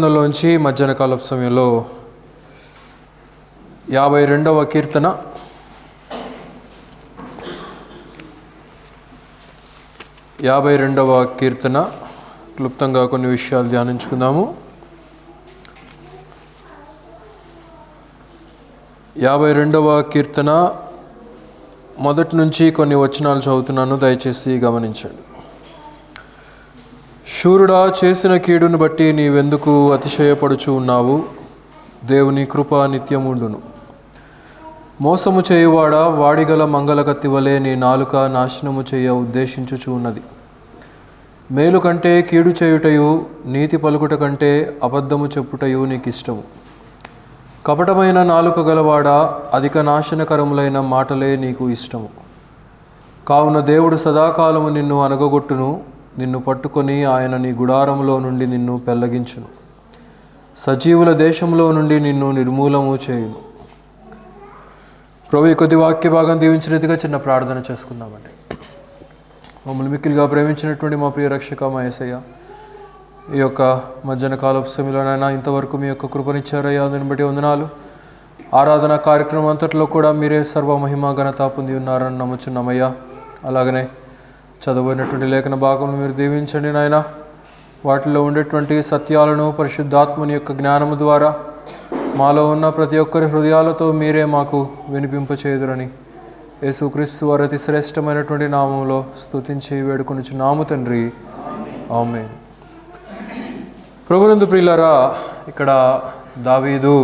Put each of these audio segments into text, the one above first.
లోంచి మధ్యాహ్న కాలపు సమయంలో 52వ కీర్తన 52వ కీర్తన క్లుప్తంగా కొన్ని విషయాలు ధ్యానించుకుందాము. 52వ కీర్తన మొదటి నుంచి కొన్ని వచనాలు చదువుతున్నాను, దయచేసి గమనించండి. శూరుడా, చేసిన కీడును బట్టి నీవెందుకు అతిశయపడుచు ఉన్నావు? దేవుని కృప నిత్యముండును. మోసము చేయువాడా, వాడిగల మంగళకత్తి వలె నీ నాలుక నాశనము చేయ ఉద్దేశించుచు ఉన్నది. మేలు కంటే కీడు చేయుటయు, నీతి పలుకుట కంటే అబద్ధము చెప్పుటయు నీకిష్టము. కపటమైన నాలుక గలవాడా, అధిక నాశనకరములైన మాటలే నీకు ఇష్టము. కావున దేవుడు సదాకాలము నిన్ను అనగగొట్టును, నిన్ను పట్టుకొని ఆయన నీ గుడారములో నుండి నిన్ను పెళ్లగించును, సజీవుల దేశంలో నుండి నిన్ను నిర్మూలము చేయును. ప్రభు, ఈ కొద్ది వాక్య భాగం దీవించిన రీతిగా చిన్న ప్రార్థన చేసుకుందామండి. మమ్మల్ని మిక్కిలిగా ప్రేమించినటువంటి మా ప్రియ రక్షక మా యేసయ్య, ఈ యొక్క మధ్యాహ్న కాలపు సమయంలోనైనా ఇంతవరకు మీ యొక్క కృపనిచ్చారయ్యా, దాన్ని బట్టి వందనాలు. ఆరాధన కార్యక్రమం అంతట్లో కూడా మీరే సర్వ మహిమ ఘనత పొంది ఉన్నారని నమ్ముచున్నామయ్యా. అలాగనే చదవైనటువంటి లేఖన భాగం మీరు దీవించండి నాయన. వాటిలో ఉండేటువంటి సత్యాలను పరిశుద్ధాత్మని యొక్క జ్ఞానము ద్వారా మాలో ఉన్న ప్రతి ఒక్కరి హృదయాలతో మీరే మాకు వినిపింపచేయుదురని యేసుక్రీస్తు వారి అతి శ్రేష్టమైనటువంటి నామంలో స్తుతించి వేడుకొనుచున్నాము తండ్రి, ఆమేన్. ప్రభునందు ప్రియులారా, ఇక్కడ దావీదు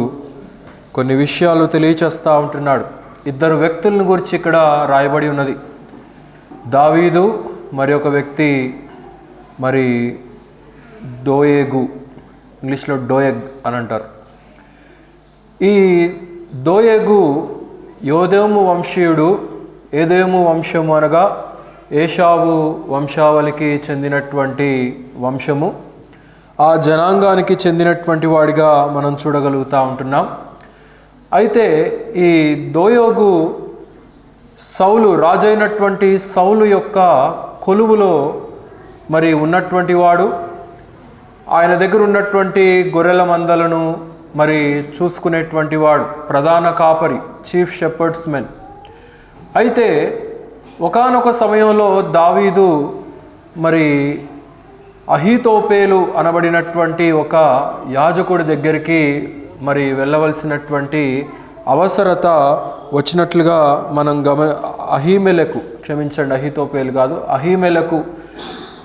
కొన్ని విషయాలు తెలియచేస్తూ ఉంటున్నాడు. ఇద్దరు వ్యక్తులను గురించి ఇక్కడ రాయబడి ఉన్నది. దావీదు మరి ఒక వ్యక్తి దోయేగు, ఇంగ్లీష్లో డోయగ్ అని అంటారు. ఈ దోయేగు యోదేము వంశీయుడు. ఏదేము వంశము అనగా ఏషావు వంశావళికి చెందినటువంటి వంశము. ఆ జనాంగానికి చెందినటువంటి వాడిగా మనం చూడగలుగుతూ ఉంటున్నాం. అయితే ఈ దోయేగు సౌలు, రాజైనటువంటి సౌలు యొక్క కొలువులో ఉన్నటువంటి వాడు. ఆయన దగ్గర ఉన్నటువంటి గొర్రెల మందలను చూసుకునేటువంటి వాడు, ప్రధాన కాపరి, చీఫ్ షెపర్డ్స్ మెన్. అయితే ఒకానొక సమయంలో దావీదు అహీతోపేలు అనబడినటువంటి ఒక యాజకుడి దగ్గరికి వెళ్ళవలసినటువంటి అవసరత వచ్చినట్లుగా మనం అహీతోపేలు కాదు, అహీమెలకు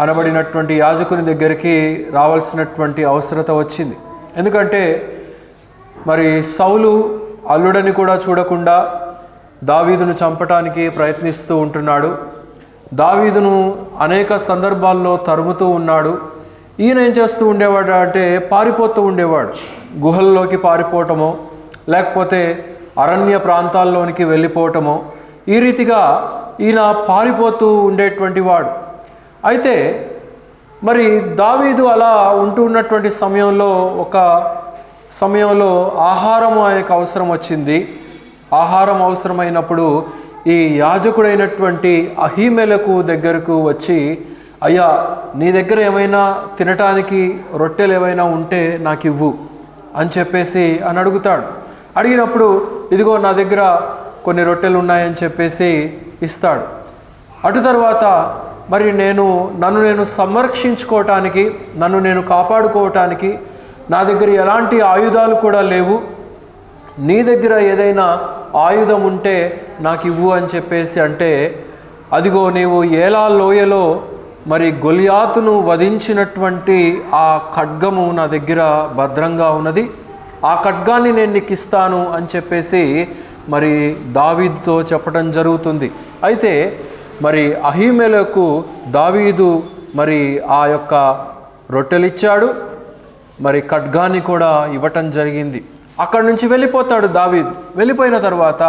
అనబడినటువంటి యాజకుని దగ్గరికి రావాల్సినటువంటి అవసరత వచ్చింది. ఎందుకంటే సౌలు అల్లుడని కూడా చూడకుండా దావీదును చంపటానికి ప్రయత్నిస్తూ ఉంటున్నాడు. దావీదును అనేక సందర్భాల్లో తరుముతూ ఉన్నాడు. ఈయన ఏం చేస్తూ ఉండేవాడు అంటే పారిపోతూ ఉండేవాడు. గుహల్లోకి పారిపోవటమో, లేకపోతే అరణ్య ప్రాంతాల్లోనికి వెళ్ళిపోవటమో, ఈ రీతిగా ఈయన పారిపోతూ ఉండేటువంటి వాడు. అయితే దావీదు అలా ఉంటూ ఉన్నటువంటి సమయంలో ఆహారం ఆయనకు అవసరం వచ్చింది. ఆహారం అవసరమైనప్పుడు ఈ యాజకుడైనటువంటి అహీమెలకు దగ్గరకు వచ్చి, అయ్యా, నీ దగ్గర ఏమైనా తినటానికి రొట్టెలు ఏమైనా ఉంటే నాకు ఇవ్వు అని చెప్పేసి అని అడుగుతాడు. అడిగినప్పుడు, ఇదిగో నా దగ్గర కొన్ని రొట్టెలు ఉన్నాయని చెప్పేసి ఇస్తాడు. అటు తర్వాత నన్ను నేను సంరక్షించుకోవటానికి, నన్ను నేను కాపాడుకోవటానికి నా దగ్గర ఎలాంటి ఆయుధాలు కూడా లేవు. నీ దగ్గర ఏదైనా ఆయుధం ఉంటే నాకు ఇవ్వు అని చెప్పేసి అంటే, అదిగో నీవు ఏలా లోయలో గొలియాతును వధించినటువంటి ఆ ఖడ్గము నా దగ్గర భద్రంగా ఉన్నది, ఆ ఖడ్గాన్ని నేను నీకు ఇస్తాను అని చెప్పేసి దావీదుతో చెప్పడం జరుగుతుంది. అయితే అహీమెలకు దావీదు ఆ యొక్క రొట్టెలిచ్చాడు, ఖడ్గాన్ని కూడా ఇవ్వటం జరిగింది. అక్కడి నుంచి వెళ్ళిపోతాడు దావీదు. వెళ్ళిపోయిన తర్వాత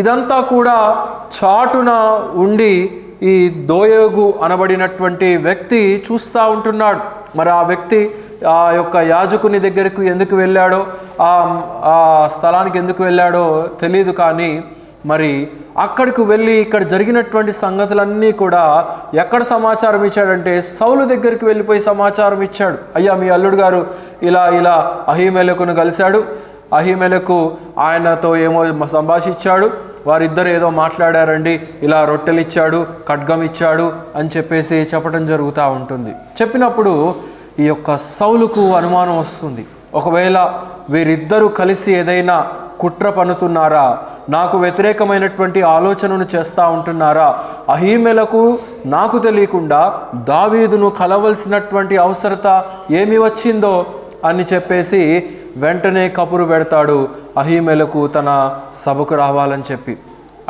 ఇదంతా కూడా చాటున ఉండి ఈ దోయేగు అనబడినటువంటి వ్యక్తి చూస్తూ ఉంటున్నాడు. ఆ వ్యక్తి ఆ యొక్క యాజకుని దగ్గరకు ఎందుకు వెళ్ళాడో, ఆ స్థలానికి ఎందుకు వెళ్ళాడో తెలియదు. కానీ అక్కడికి వెళ్ళి ఇక్కడ జరిగినటువంటి సంగతులన్నీ కూడా ఎక్కడ సమాచారం ఇచ్చాడంటే సౌలు దగ్గరికి వెళ్ళిపోయి సమాచారం ఇచ్చాడు. అయ్యా, మీ అల్లుడు గారు ఇలా అహీమెలకును కలిశాడు, అహీమెలకు ఆయనతో ఏమో సంభాషించాడు, వారిద్దరు ఏదో మాట్లాడారండి, ఇలా రొట్టెలు ఇచ్చాడు, ఖడ్గం ఇచ్చాడు అని చెప్పేసి చెప్పడం జరుగుతూ ఉంటుంది. చెప్పినప్పుడు ఈ యొక్క సౌలుకు అనుమానం వస్తుంది. ఒకవేళ వీరిద్దరూ కలిసి ఏదైనా కుట్ర పన్నుతున్నారా, నాకు వ్యతిరేకమైనటువంటి ఆలోచనను చేస్తూ ఉంటున్నారా, అహీమెలకు నాకు తెలియకుండా దావీదును కలవలసినటువంటి అవసరత ఏమి వచ్చిందో అని చెప్పేసి వెంటనే కబురు పెడతాడు అహీమెలకు తన సభకు రావాలని చెప్పి.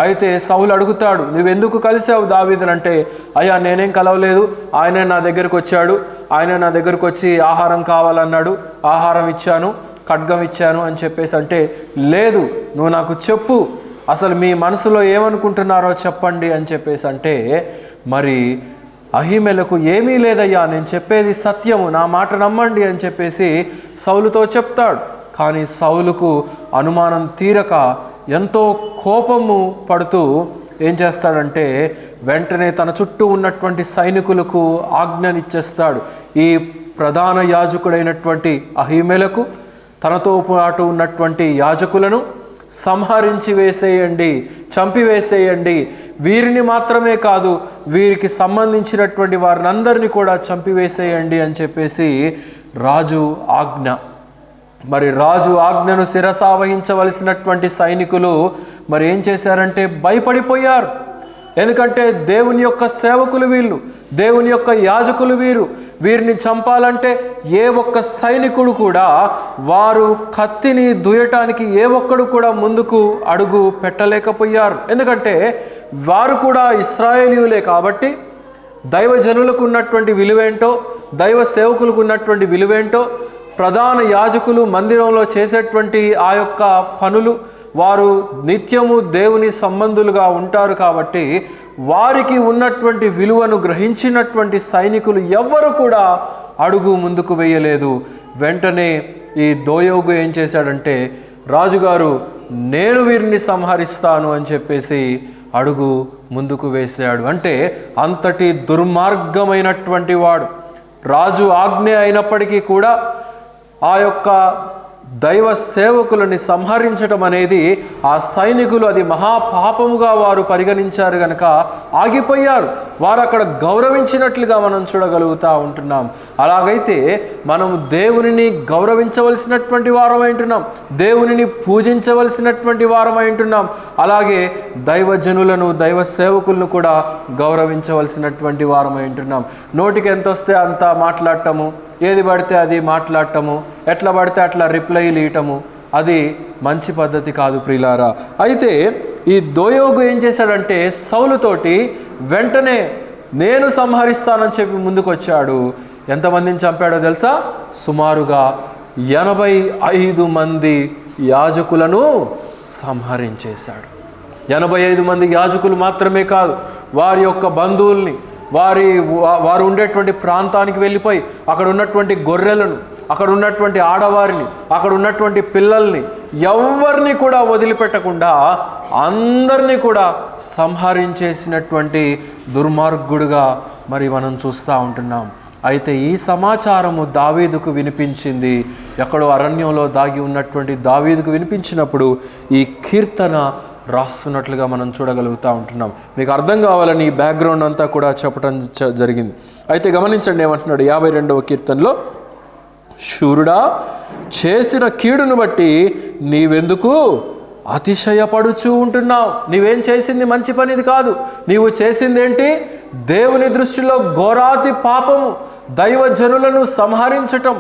అయితే సౌలు అడుగుతాడు, నువ్వెందుకు కలిసావు దావీదునంటే, అయ్యా నేనేం కలవలేదు, ఆయనే నా దగ్గరకు వచ్చాడు, ఆయన నా దగ్గరకు వచ్చి ఆహారం కావాలన్నాడు, ఆహారం ఇచ్చాను, ఖడ్గం ఇచ్చాను అని చెప్పేసి అంటే, లేదు నువ్వు నాకు చెప్పు, అసలు మీ మనసులో ఏమనుకుంటున్నారో చెప్పండి అని చెప్పేసి అంటే, మరి అహీమెలకు ఏమీ లేదయ్యా, నేను చెప్పేది సత్యము, నా మాట నమ్మండి అని చెప్పేసి సౌలుతో చెప్తాడు. కానీ సౌలుకు అనుమానం తీరక ఎంతో కోపము పడుతూ ఏం చేస్తాడంటే వెంటనే తన చుట్టూ ఉన్నటువంటి సైనికులకు ఆజ్ఞనిచ్చేస్తాడు. ఈ ప్రధాన యాజకుడైనటువంటి అహీమెలకు తనతో పాటు ఉన్నటువంటి యాజకులను సంహరించి వేసేయండి, చంపివేసేయండి, వీరిని మాత్రమే కాదు వీరికి సంబంధించినటువంటి వారిని అందరినీ కూడా చంపివేసేయండి అని చెప్పేసి రాజు ఆజ్ఞ. మరి రాజు ఆజ్ఞను శిరసావహించవలసినటువంటి సైనికులు మరి ఏం చేశారంటే భయపడిపోయారు. ఎందుకంటే దేవుని యొక్క సేవకులు వీళ్ళు, దేవుని యొక్క యాజకులు వీరిని చంపాలంటే ఏ ఒక్క సైనికుడు కూడా వారు కత్తిని దుయ్యటానికి ఏ ఒక్కడు కూడా ముందుకు అడుగు పెట్టలేకపోయారు. ఎందుకంటే వారు కూడా ఇశ్రాయేలీయులే కాబట్టి దైవజనులకు ఉన్నటువంటి విలువేంటో, దైవ సేవకులకు ఉన్నటువంటి విలువేంటో, ప్రధాన యాజకులు మందిరంలో చేసేటువంటి ఆ యొక్క పనులు, వారు నిత్యము దేవుని సంబంధులుగా ఉంటారు కాబట్టి వారికి ఉన్నటువంటి విలువను గ్రహించినటువంటి సైనికులు ఎవ్వరు కూడా అడుగు ముందుకు వేయలేదు. వెంటనే ఈ దోయోగు ఏం చేశాడంటే, రాజుగారు నేను వీరిని సంహరిస్తాను అని చెప్పేసి అడుగు ముందుకు వేశాడు. అంటే అంతటి దుర్మార్గమైనటువంటి వాడు. రాజు ఆజ్ఞ అయినప్పటికీ కూడా ఆ యొక్క దైవ సేవకులని సంహరించటం అనేది ఆ సైనికులు అది మహాపాపముగా వారు పరిగణించారు కనుక ఆగిపోయారు. వారు అక్కడ గౌరవించినట్లుగా మనం చూడగలుగుతూ ఉంటున్నాం. అలాగైతే మనం దేవునిని గౌరవించవలసినటువంటి వారమై ఉంటున్నాం, దేవునిని పూజించవలసినటువంటి వారమై ఉంటున్నాం. అలాగే దైవజనులను, దైవ సేవకులను కూడా గౌరవించవలసినటువంటి వారమై ఉంటున్నాం. నోటికి ఎంత వస్తే అంత మాట్లాడటము, ఏది పడితే అది మాట్లాడటము, ఎట్లా పడితే అట్లా రిప్లైలు ఇవ్వటము, అది మంచి పద్ధతి కాదు ప్రియులారా. అయితే ఈ దోయోగు ఏం చేశాడంటే సౌలుతోటి వెంటనే నేను సంహరిస్తానని చెప్పి ముందుకు వచ్చాడు. ఎంతమందిని చంపాడో తెలుసా? సుమారుగా 85 మంది యాజకులను సంహరించేశాడు. 85 మంది యాజకులు మాత్రమే కాదు, వారి యొక్క బంధువుల్ని, వారు ఉండేటువంటి ప్రాంతానికి వెళ్ళిపోయి అక్కడ ఉన్నటువంటి గొర్రెలను, అక్కడ ఉన్నటువంటి ఆడవారిని, అక్కడ ఉన్నటువంటి పిల్లల్ని ఎవరిని కూడా వదిలిపెట్టకుండా అందరినీ కూడా సంహరించేసినటువంటి దుర్మార్గుడుగా మరి మనం చూస్తూ ఉంటున్నాం. అయితే ఈ సమాచారము దావీదుకు వినిపించింది. ఎక్కడో అరణ్యంలో దాగి ఉన్నటువంటి దావీదుకు వినిపించినప్పుడు ఈ కీర్తన రాస్తున్నట్లుగా మనం చూడగలుగుతూ ఉంటున్నాం. మీకు అర్థం కావాలని ఈ బ్యాక్గ్రౌండ్ అంతా కూడా చెప్పడం జరిగింది. అయితే గమనించండి ఏమంటున్నాడు 52వ కీర్తనలో, శూరుడా చేసిన కీడును బట్టి నీవెందుకు అతిశయపడుచూ ఉంటున్నావు? నీవేం చేసింది మంచి పనిది కాదు, నీవు చేసింది ఏంటి? దేవుని దృష్టిలో ఘోరాతి పాపము, దైవజనులను సంహరించటం,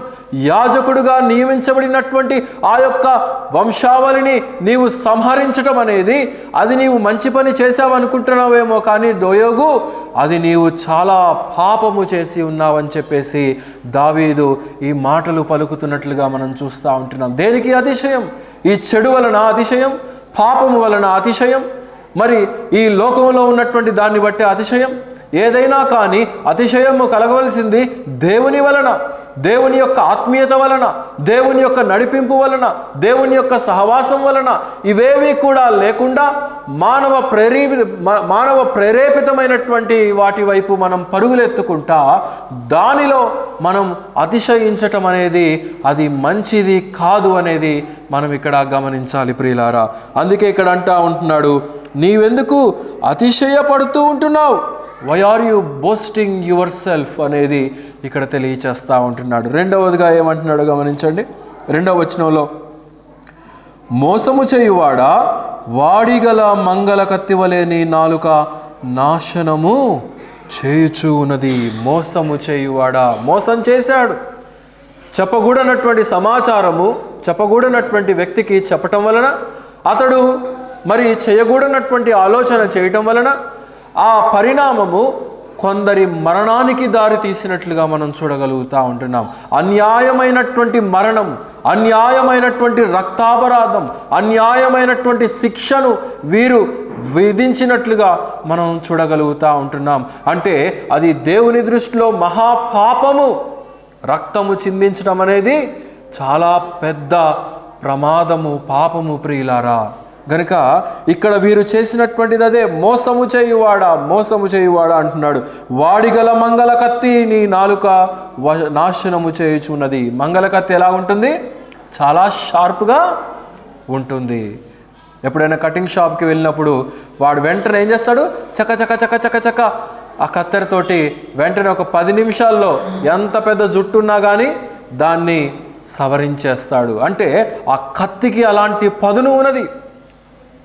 యాజకుడుగా నియమించబడినటువంటి ఆ యొక్క వంశావళిని నీవు సంహరించటం అనేది అది నీవు మంచి పని చేసావనుకుంటున్నావేమో, కానీ దోయోగు అది నీవు చాలా పాపము చేసి ఉన్నావని చెప్పేసి దావీదు ఈ మాటలు పలుకుతున్నట్లుగా మనం చూస్తూ ఉంటున్నాం. దేనికి అతిశయం? ఈ చెడు వలన అతిశయం, పాపము వలన అతిశయం, మరి ఈ లోకంలో ఉన్నటువంటి దాన్ని బట్టి అతిశయం. ఏదైనా కానీ అతిశయము కలగవలసింది దేవుని వలన, దేవుని యొక్క ఆత్మీయత వలన, దేవుని యొక్క నడిపింపు వలన, దేవుని యొక్క సహవాసం వలన. ఇవేవి కూడా లేకుండా మానవ ప్రేరేపితమైనటువంటి వాటి వైపు మనం పరుగులెత్తుకుంటా దానిలో మనం అతిశయించటం అనేది అది మంచిది కాదు అనేది మనం ఇక్కడ గమనించాలి ప్రియులారా. అందుకే ఇక్కడ అంటా ఉంటున్నాడు, నీవెందుకు అతిశయపడుతూ ఉంటున్నావు? Why are you boasting yourself అనేది ఇక్కడ తెలియచేస్తూ ఉంటున్నాడు. రెండవదిగా ఏమంటున్నాడు గమనించండి. 2వ వచనంలో, మోసము చేయువాడా, వాడిగల మంగళ కత్తివలే నీ నాలుక నాశనము చేయుచు ఉన్నది. మోసము చేయువాడా, మోసం చేశాడు. చెప్పకూడనటువంటి సమాచారము చెప్పకూడనటువంటి వ్యక్తికి చెప్పటం వలన, అతడు మరి చేయకూడనటువంటి ఆలోచన చేయటం వలన ఆ పరిణామము కొందరి మరణానికి దారి తీసినట్లుగా మనం చూడగలుగుతూ ఉంటున్నాం. అన్యాయమైనటువంటి మరణం, అన్యాయమైనటువంటి రక్తాపరాధం, అన్యాయమైనటువంటి శిక్షను వీరు విధించినట్లుగా మనం చూడగలుగుతూ ఉంటున్నాం. అంటే అది దేవుని దృష్టిలో మహాపాపము. రక్తము చిందించడం అనేది చాలా పెద్ద ప్రమాదము, పాపము ప్రియులారా. గనుక ఇక్కడ వీరు చేసినటువంటిది అదే, మోసము చేయువాడా అంటున్నాడు. వాడిగల మంగళ కత్తి నీ నాలుక నాశనము చేయుచున్నది. మంగళ కత్తి ఎలా ఉంటుంది? చాలా షార్ప్గా ఉంటుంది. ఎప్పుడైనా కటింగ్ షాప్కి వెళ్ళినప్పుడు వాడు వెంటనే ఏం చేస్తాడు? చక చక చక చక చక ఆ కత్తెరతోటి వెంటనే ఒక 10 నిమిషాల్లో ఎంత పెద్ద జుట్టు ఉన్నా కానీ దాన్ని సవరించేస్తాడు. అంటే ఆ కత్తికి అలాంటి పదును ఉన్నది.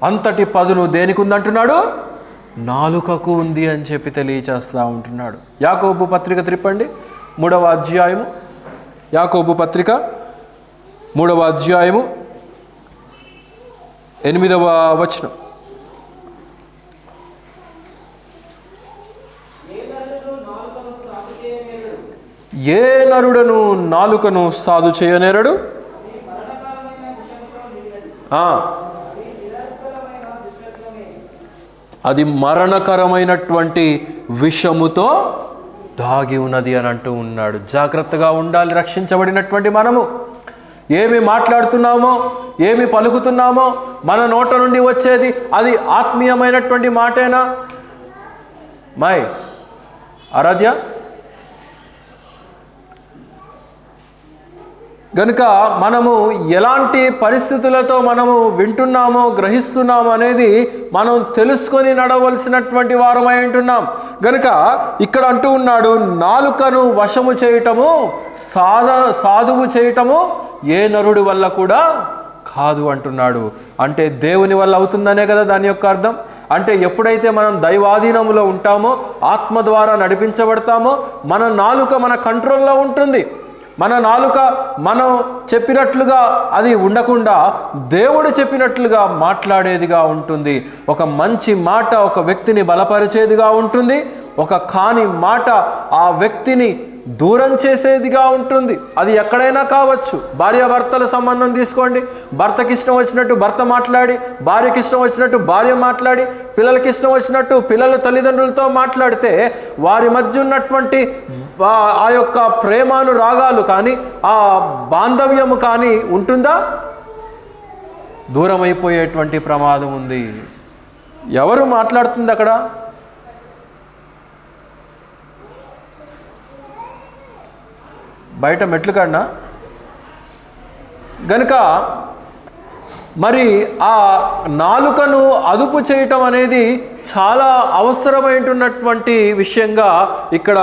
అంతటి పదును దేనికి ఉందంటున్నాడు? నాలుకకు ఉంది అని చెప్పి తెలియచేస్తూ ఉంటున్నాడు. యాకోబు పత్రిక త్రిప్పండి, 3వ అధ్యాయము. యాకోబు పత్రిక 3వ అధ్యాయము 8వ వచనం. ఏ నరుడను నాలుకను సాధు చేయనేరడు, అది మరణకరమైనటువంటి విషముతో దాగి ఉన్నది అని అంటూ ఉన్నాడు. జాగ్రత్తగా ఉండాలి రక్షించబడినటువంటి మనము. ఏమి మాట్లాడుతున్నామో, ఏమి పలుకుతున్నామో, మన నోట నుండి వచ్చేది అది ఆత్మీయమైనటువంటి మాటేనా? ఆరాధ్య, గనుక మనము ఎలాంటి పరిస్థితులతో మనము వింటున్నామో, గ్రహిస్తున్నామో అనేది మనం తెలుసుకొని నడవలసినటువంటి వారమై ఉంటున్నాం. గనుక ఇక్కడ అంటూ ఉన్నాడు, నాలుకను వశము చేయటము, సాధువు చేయటము ఏ నరుడి వల్ల కూడా కాదు అంటున్నాడు. అంటే దేవుని వల్ల అవుతుందనే కదా దాని యొక్క అర్థం. అంటే ఎప్పుడైతే మనం దైవాధీనములో ఉంటామో, ఆత్మ ద్వారా నడిపించబడతామో, మన నాలుక మన కంట్రోల్లో ఉంటుంది. మన నాలుక మనం చెప్పినట్లుగా అది ఉండకుండా దేవుడు చెప్పినట్లుగా మాట్లాడేదిగా ఉంటుంది. ఒక మంచి మాట ఒక వ్యక్తిని బలపరిచేదిగా ఉంటుంది. ఒక కాని మాట ఆ వ్యక్తిని దూరం చేసేదిగా ఉంటుంది. అది ఎక్కడైనా కావచ్చు. భార్యాభర్తల సంబంధం తీసుకోండి. భర్తకి ఇష్టం వచ్చినట్టు భర్త మాట్లాడి, భార్యకి ఇష్టం వచ్చినట్టు భార్య మాట్లాడి, పిల్లలకి ఇష్టం వచ్చినట్టు పిల్లల తల్లిదండ్రులతో మాట్లాడితే వారి మధ్య ఉన్నటువంటి ఆ యొక్క ప్రేమానురాగాలు కానీ, ఆ బాంధవ్యము కానీ ఉంటుందా? దూరం అయిపోయేటువంటి ప్రమాదం ఉంది. ఎవరు మాట్లాడుతుంది అక్కడ? బయట మెట్లు కాడనా? గనుక మరి ఆ నాలుకను అదుపు చేయటం అనేది చాలా అవసరమైనటువంటి విషయంగా ఇక్కడ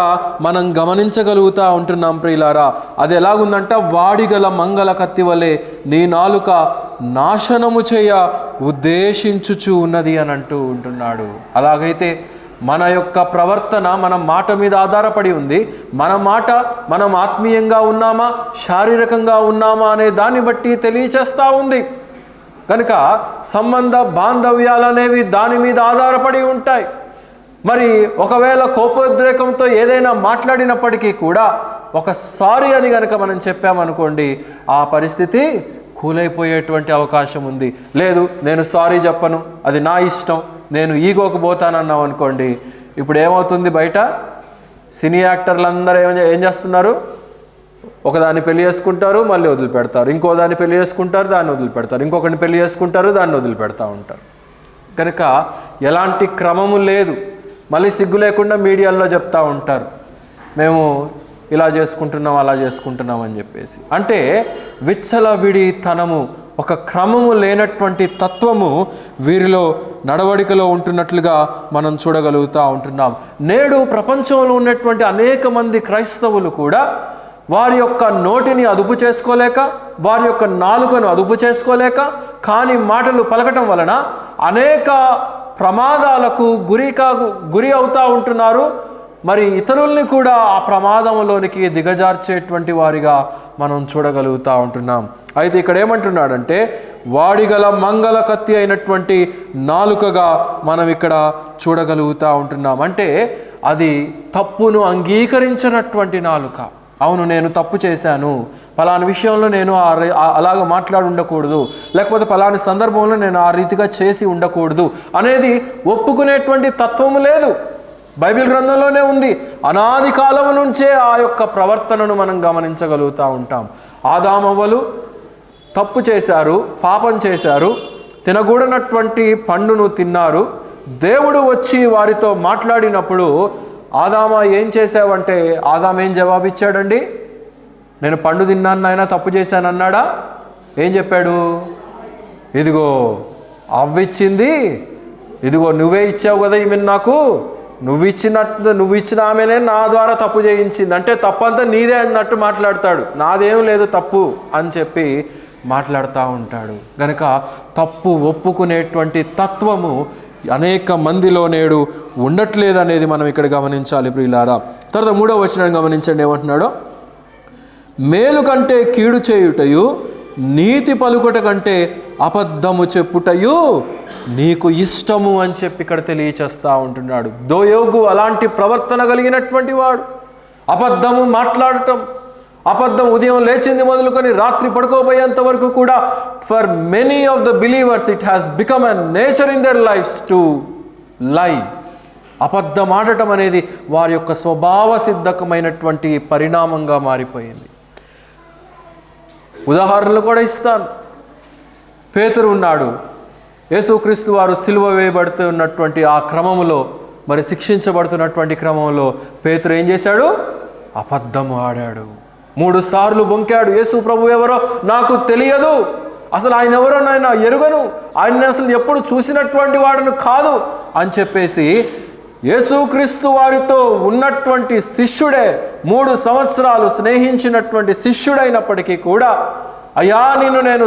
మనం గమనించగలుగుతూ ఉంటున్నాం ప్రియులారా. అది ఎలాగుందంట, వాడిగల మంగళ కత్తి వలె నీ నాలుక నాశనము చేయ ఉద్దేశించుచు ఉన్నది అని అంటూ ఉంటున్నాడు. అలాగైతే మన యొక్క ప్రవర్తన మన మాట మీద ఆధారపడి ఉంది. మన మాట మనం ఆత్మీయంగా ఉన్నామా, శారీరకంగా ఉన్నామా అనే దాన్ని బట్టి తెలియచేస్తూ ఉంది. కనుక సంబంధ బాంధవ్యాలు అనేవి దాని మీద ఆధారపడి ఉంటాయి. మరి ఒకవేళ కోపోద్రేకంతో ఏదైనా మాట్లాడినప్పటికీ కూడా ఒక సారీ అని కనుక మనం చెప్పామనుకోండి, ఆ పరిస్థితి కూలైపోయేటువంటి అవకాశం ఉంది. లేదు నేను సారీ చెప్పను, అది నా ఇష్టం, నేను ఈగోకు పోతానన్నాం అనుకోండి, ఇప్పుడు ఏమవుతుంది బయట? సినీ యాక్టర్లు అందరూ ఏం చేస్తున్నారు? ఒకదాన్ని పెళ్లి చేసుకుంటారు, మళ్ళీ వదిలిపెడతారు. ఇంకో దాన్ని పెళ్లి చేసుకుంటారు, దాన్ని వదిలిపెడతారు. ఇంకొకరిని పెళ్లి చేసుకుంటారు, దాన్ని వదిలిపెడతా ఉంటారు. కనుక ఎలాంటి క్రమము లేదు. మళ్ళీ సిగ్గు లేకుండా మీడియాలో చెప్తూ ఉంటారు, మేము ఇలా చేసుకుంటున్నాం, అలా చేసుకుంటున్నాం అని చెప్పేసి. అంటే విచ్చలవిడితనము, ఒక క్రమము లేనటువంటి తత్వము వీరిలో నడవడికలో ఉంటున్నట్లుగా మనం చూడగలుగుతూ ఉంటున్నాం. నేడు ప్రపంచంలో ఉన్నటువంటి అనేక మంది క్రైస్తవులు కూడా వారి యొక్క నోటిని అదుపు చేసుకోలేక, వారి యొక్క నాలుకను అదుపు చేసుకోలేక కాని మాటలు పలకటం వలన అనేక ప్రమాదాలకు గురి అవుతూ ఉంటున్నారు. మరి ఇతరుల్ని కూడా ఆ ప్రమాదంలోనికి దిగజార్చేటువంటి వారిగా మనం చూడగలుగుతూ ఉంటున్నాం. అయితే ఇక్కడ ఏమంటున్నాడంటే, వాడిగల మంగళ కత్తి అయినటువంటి నాలుకగా మనం ఇక్కడ చూడగలుగుతూ ఉంటున్నాం. అంటే అది తప్పును అంగీకరించినటువంటి నాలుక. అవును, నేను తప్పు చేశాను, పలానా విషయంలో నేను అలాగ మాట్లాడి ఉండకూడదు, లేకపోతే పలానా సందర్భంలో నేను ఆ రీతిగా చేసి ఉండకూడదు అనేది ఒప్పుకునేటువంటి తత్వము లేదు. బైబిల్ గ్రంథంలోనే ఉంది. అనాది కాలము నుంచే ఆ యొక్క ప్రవర్తనను మనం గమనించగలుగుతూ ఉంటాం. ఆదామవ్వలు తప్పు చేశారు, పాపం చేశారు, తినకూడనటువంటి పండును తిన్నారు. దేవుడు వచ్చి వారితో మాట్లాడినప్పుడు, ఆదామా ఏం చేశావంటే, ఆదాం ఏం జవాబిచ్చాడండి? నేను పండు తిన్నాను నాయన, తప్పు చేశాను అన్నాడా? ఏం చెప్పాడు? ఇదిగో అవ్విచ్చింది, ఇదిగో నువ్వే ఇచ్చావు కదా ఈమె నాకు, నువ్వు ఇచ్చిన ఆమెనే నా ద్వారా తప్పు చేయించింది. అంటే తప్పంతా నీదే అన్నట్టు మాట్లాడతాడు. నాదేం లేదు తప్పు అని చెప్పి మాట్లాడుతూ ఉంటాడు. కనుక తప్పు ఒప్పుకునేటువంటి తత్వము అనేక మందిలో నేడు ఉండట్లేదు అనేది మనం ఇక్కడ గమనించాలి ప్రియులారా. తర్వాత 3వ వచనం గమనించండి, ఏమంటున్నాడో, మేలు కంటే కీడు చేయుటయు, నీతి పలుకుట కంటే అబద్ధము చెప్పుటయు నీకు ఇష్టము అని చెప్పి ఇక్కడ తెలియచేస్తూ ఉంటున్నాడు. దోయోగు అలాంటి ప్రవర్తన కలిగినటువంటి వాడు. అబద్ధము మాట్లాడటం, అబద్ధం ఉదయం లేచింది మొదలుకొని రాత్రి పడుకోబోయేంత వరకు కూడా for many of the believers it has become a nature in their lifes to lie. అబద్ధం ఆడటం అనేది వారి యొక్క స్వభావ సిద్ధకమైనటువంటి పరిణామంగా మారిపోయింది. ఉదాహరణలు కూడా ఇస్తాను. పేతురు ఉన్నాడు. యేసుక్రీస్తు వారు సిలువ వేయబడుతూ ఉన్నటువంటి ఆ క్రమంలో, మరి శిక్షించబడుతున్నటువంటి క్రమంలో పేతురు ఏం చేశాడు? అబద్ధము ఆడాడు. 3 సార్లు బొంకాడు. యేసు ప్రభు ఎవరో నాకు తెలియదు, అసలు ఆయన ఎవరో నేను ఎరుగను, ఆయన అసలు ఎప్పుడు చూసినటువంటి వాడును కాదు అని చెప్పేసి యేసుక్రీస్తు వారితో ఉన్నటువంటి శిష్యుడే, 3 సంవత్సరాలు స్నేహించినటువంటి శిష్యుడైనప్పటికీ కూడా, అయ్యా నేను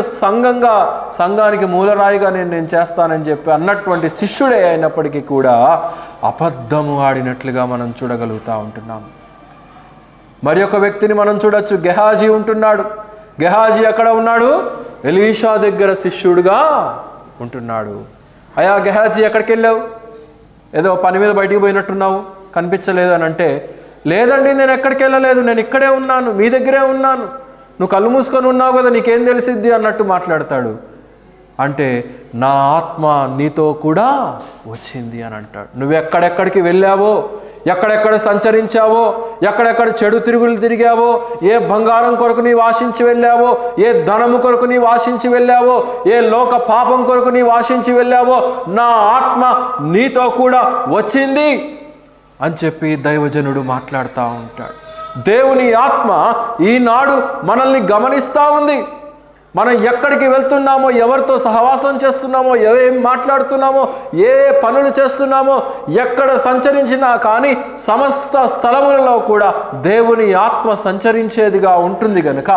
సంఘానికి మూలరాయిగా నేను చేస్తానని చెప్పి అన్నటువంటి శిష్యుడే అయినప్పటికీ కూడా అబద్ధము ఆడినట్లుగా మనం చూడగలుగుతూ ఉంటున్నాం. మరి ఒక వ్యక్తిని మనం చూడొచ్చు. గెహాజీ ఉంటున్నాడు. గెహాజీ ఎక్కడ ఉన్నాడు? ఎలీషా దగ్గర శిష్యుడుగా ఉంటున్నాడు. అయ్యా గెహాజీ ఎక్కడికి వెళ్ళావు? ఏదో పని మీద బయటికి పోయినట్టున్నావు, కనిపించలేదు అని అంటే, లేదండి నేను ఎక్కడికి వెళ్ళలేదు, నేను ఇక్కడే ఉన్నాను, మీ దగ్గరే ఉన్నాను, నువ్వు కళ్ళు మూసుకొని ఉన్నావు కదా, నీకేం తెలిసిద్ది అన్నట్టు మాట్లాడతాడు. అంటే నా ఆత్మ నీతో కూడా వచ్చింది అని అంటాడు. నువ్వు ఎక్కడెక్కడికి వెళ్ళావో, ఎక్కడెక్కడ సంచరించావో, ఎక్కడెక్కడ చెడు తిరుగులు తిరిగావో, ఏ బంగారం కొరకు నీ వాసించి వెళ్ళావో, ఏ ధనము కొరకు నీ వాసించి వెళ్ళావో, ఏ లోక పాపం కొరకు నీ వాసించి వెళ్ళావో, నా ఆత్మ నీతో కూడా వచ్చింది అని చెప్పి దైవజనుడు మాట్లాడుతూ ఉంటాడు. దేవుని ఆత్మ ఈనాడు మనల్ని గమనిస్తూ ఉంది. మనం ఎక్కడికి వెళ్తున్నామో, ఎవరితో సహవాసం చేస్తున్నామో, ఏం మాట్లాడుతున్నామో, ఏ పనులు చేస్తున్నామో, ఎక్కడ సంచరించినా కానీ సమస్త స్థలములలో కూడా దేవుని ఆత్మ సంచరించేదిగా ఉంటుంది కనుక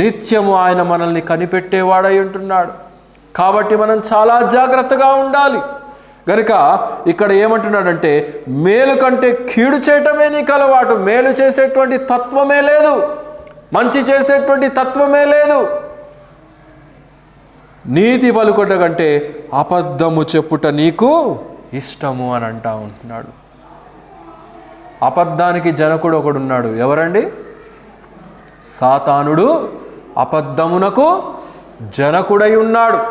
నిత్యము ఆయన మనల్ని కనిపెట్టేవాడై ఉంటున్నాడు. కాబట్టి మనం చాలా జాగ్రత్తగా ఉండాలి. గనుక ఇక్కడ ఏమంటున్నాడంటే, మేలు కంటే కీడు చేయటమే నీకు అలవాటు. మేలు చేసేటువంటి తత్వమే లేదు, మంచి చేసేటువంటి తత్వమే లేదు. నీతి పలుకుట కంటే అబద్ధము చెప్పుట నీకు ఇష్టము అని అంటా ఉంటున్నాడు. అబద్ధానికి జనకుడు ఒకడున్నాడు. ఎవరండి? సాతానుడు అబద్ధమునకు జనకుడై ఉన్నాడు.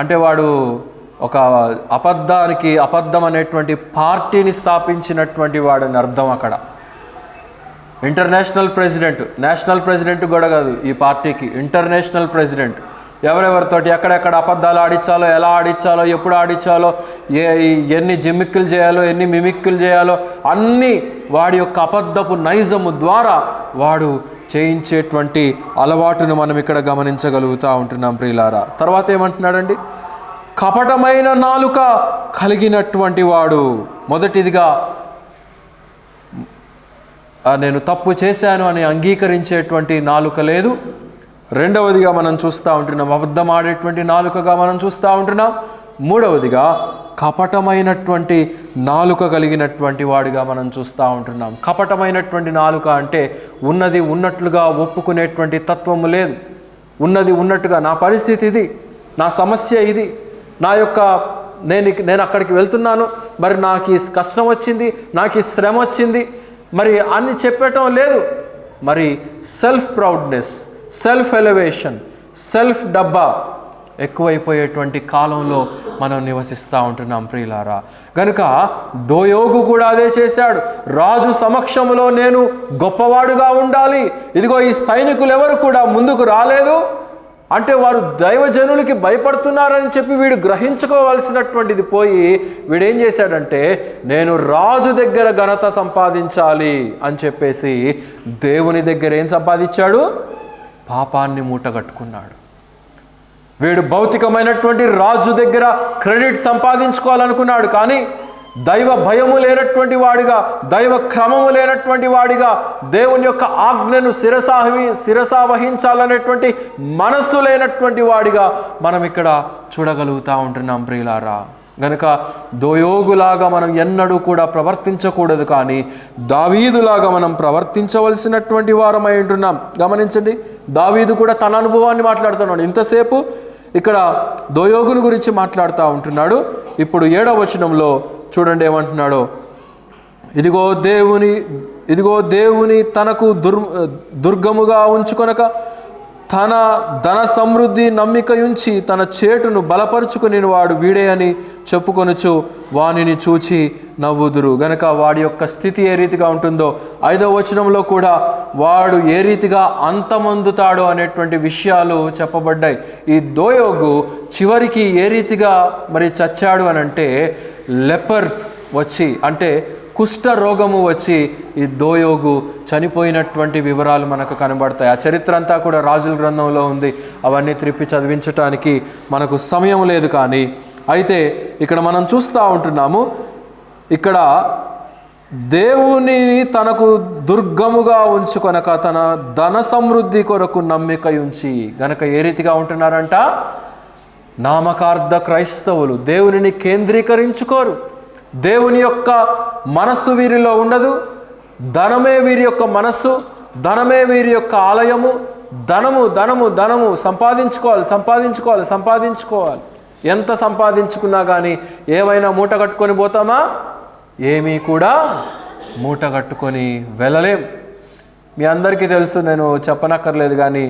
అంటే వాడు ఒక అబద్ధం అనేటువంటి పార్టీని స్థాపించినటువంటి వాడని అర్థం అక్కడ. ఇంటర్నేషనల్ ప్రెసిడెంట్, నేషనల్ ప్రెసిడెంట్ కూడా కాదు ఈ పార్టీకి, ఇంటర్నేషనల్ ప్రెసిడెంట్. ఎవరెవరితోటి ఎక్కడెక్కడ అబద్ధాలు ఆడించాలో, ఎలా ఆడించాలో, ఎప్పుడు ఆడించాలో, ఎన్ని జిమ్మిక్కులు చేయాలో, ఎన్ని మిమిక్కులు చేయాలో అన్నీ వాడి యొక్క అబద్ధపు నైజము ద్వారా వాడు చేయించేటువంటి అలవాటును మనం ఇక్కడ గమనించగలుగుతూ ఉంటున్నాం ప్రియులారా. తర్వాత ఏమంటున్నాడండి? కపటమైన నాలుక కలిగినటువంటి వాడు. మొదటిదిగా నేను తప్పు చేశాను అని అంగీకరించేటువంటి నాలుక లేదు. రెండవదిగా మనం చూస్తూ ఉంటున్నాం అబద్ధం ఆడేటువంటి నాలుకగా మనం చూస్తూ ఉంటున్నాం. మూడవదిగా కపటమైనటువంటి నాలుక కలిగినటువంటి వాడిగా మనం చూస్తూ ఉంటున్నాం. కపటమైనటువంటి నాలుక అంటే ఉన్నది ఉన్నట్లుగా ఒప్పుకునేటువంటి తత్వము లేదు. ఉన్నది ఉన్నట్టుగా నా పరిస్థితి ఇది, నా సమస్య ఇది, నేను అక్కడికి వెళ్తున్నాను, మరి నాకు ఈ కష్టం వచ్చింది, నాకు ఈ శ్రమ వచ్చింది, మరి అన్ని చెప్పటం లేదు. మరి self proudness, self elevation, self డబ్బా ఎక్కువైపోయేటువంటి కాలంలో మనం నివసిస్తూ ఉంటున్నాం ప్రియులారా. కనుక దోయోగు కూడా అదే చేశాడు. రాజు సమక్షంలో నేను గొప్పవాడుగా ఉండాలి, ఇదిగో ఈ సైనికులు ఎవరు కూడా ముందుకు రాలేదు అంటే వారు దైవజనులకి భయపడుతున్నారని చెప్పి వీడు గ్రహించుకోవాల్సినటువంటిది పోయి వీడేం చేశాడంటే నేను రాజు దగ్గర ఘనత సంపాదించాలి అని చెప్పేసి దేవుని దగ్గర ఏం సంపాదించాడు? పాపాన్ని మూటగట్టుకున్నాడు. వీడు భౌతికమైనటువంటి రాజు దగ్గర క్రెడిట్ సంపాదించుకోవాలనుకున్నాడు, కానీ దైవ భయము లేనటువంటి వాడిగా, దైవ క్రమము లేనటువంటి వాడిగా, దేవుని యొక్క ఆజ్ఞను శిరసా వహించాలనేటువంటి మనస్సు లేనటువంటి వాడిగా మనం ఇక్కడ చూడగలుగుతూ ఉంటున్నాం ప్రియులారా. గనుక దోయోగులాగా మనం ఎన్నడూ కూడా ప్రవర్తించకూడదు, కానీ దావీదులాగా మనం ప్రవర్తించవలసినటువంటి వారమై ఉంటున్నాం. గమనించండి, దావీదు కూడా తన అనుభవాన్ని మాట్లాడుతున్నాడు. ఇంతసేపు ఇక్కడ దోయోగుని గురించి మాట్లాడుతూ ఉంటున్నాడు. ఇప్పుడు 7వ వచనంలో చూడండి ఏమంటున్నాడో, ఇదిగో దేవుని తనకు దుర్గముగా ఉంచుకొనక తన ధన సమృద్ధి నమ్మిక ఉంచి తన చేటును బలపరుచుకుని వాడు వీడే అని చెప్పుకొనుచు వానిని చూచి నవ్వుదురు. గనక వాడి యొక్క స్థితి ఏ రీతిగా ఉంటుందో 5వ వచనంలో కూడా వాడు ఏ రీతిగా అంతమొందుతాడో అనేటువంటి విషయాలు చెప్పబడ్డాయి. ఈ దోయోగు చివరికి ఏ రీతిగా మరి చచ్చాడు అని అంటే, లెపర్స్ వచ్చి అంటే కుష్ఠ రోగము వచ్చి ఈ దోయోగు చనిపోయినటువంటి వివరాలు మనకు కనబడతాయి. ఆ చరిత్ర అంతా కూడా రాజుల గ్రంథంలో ఉంది. అవన్నీ త్రిప్పి చదివించటానికి మనకు సమయం లేదు. కానీ అయితే ఇక్కడ మనం చూస్తూ ఉంటున్నాము, ఇక్కడ దేవుని తనకు దుర్గముగా ఉంచుకొనక తన ధన సమృద్ధి కొరకు నమ్మిక ఉంచి. గనక ఏ రీతిగా ఉంటున్నారంట? నామకార్థ క్రైస్తవులు దేవునిని కేంద్రీకరించుకోరు. దేవుని యొక్క మనస్సు వీరిలో ఉండదు. ధనమే వీరి యొక్క మనస్సు, ధనమే వీరి యొక్క ఆలయము. ధనము ధనము ధనము సంపాదించుకోవాలి. ఎంత సంపాదించుకున్నా కానీ ఏమైనా మూట కట్టుకొని పోతామా? ఏమీ కూడా మూట కట్టుకొని వెళ్ళలేం. మీ అందరికీ తెలుసు, నేను చెప్పనక్కర్లేదు కానీ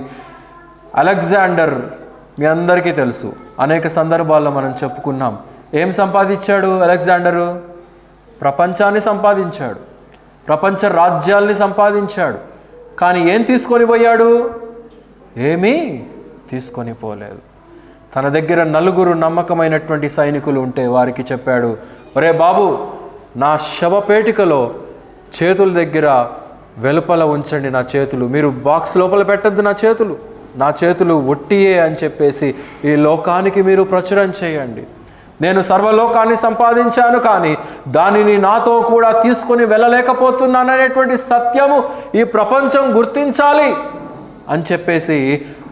అలెగ్జాండర్ మీ అందరికీ తెలుసు. అనేక సందర్భాల్లో మనం చెప్పుకున్నాం. ఏం సంపాదించాడు అలెగ్జాండరు? ప్రపంచాన్ని సంపాదించాడు, ప్రపంచ రాజ్యాల్ని సంపాదించాడు. కానీ ఏం తీసుకొని పోయాడు? ఏమీ తీసుకొని పోలేదు. తన దగ్గర 4 నమ్మకమైనటువంటి సైనికులు ఉంటే వారికి చెప్పాడు, ఒరే బాబు, నా శవపేటికలో చేతుల దగ్గర వెలుపల ఉంచండి నా చేతులు, మీరు బాక్స్ లోపల పెట్టద్దు నా చేతులు ఒట్టియే అని చెప్పేసి ఈ లోకానికి మీరు ప్రచురం చేయండి. నేను సర్వలోకాన్ని సంపాదించాను, కానీ దానిని నాతో కూడా తీసుకొని వెళ్ళలేకపోతున్నాననేటువంటి సత్యము ఈ ప్రపంచం గుర్తించాలి అని చెప్పేసి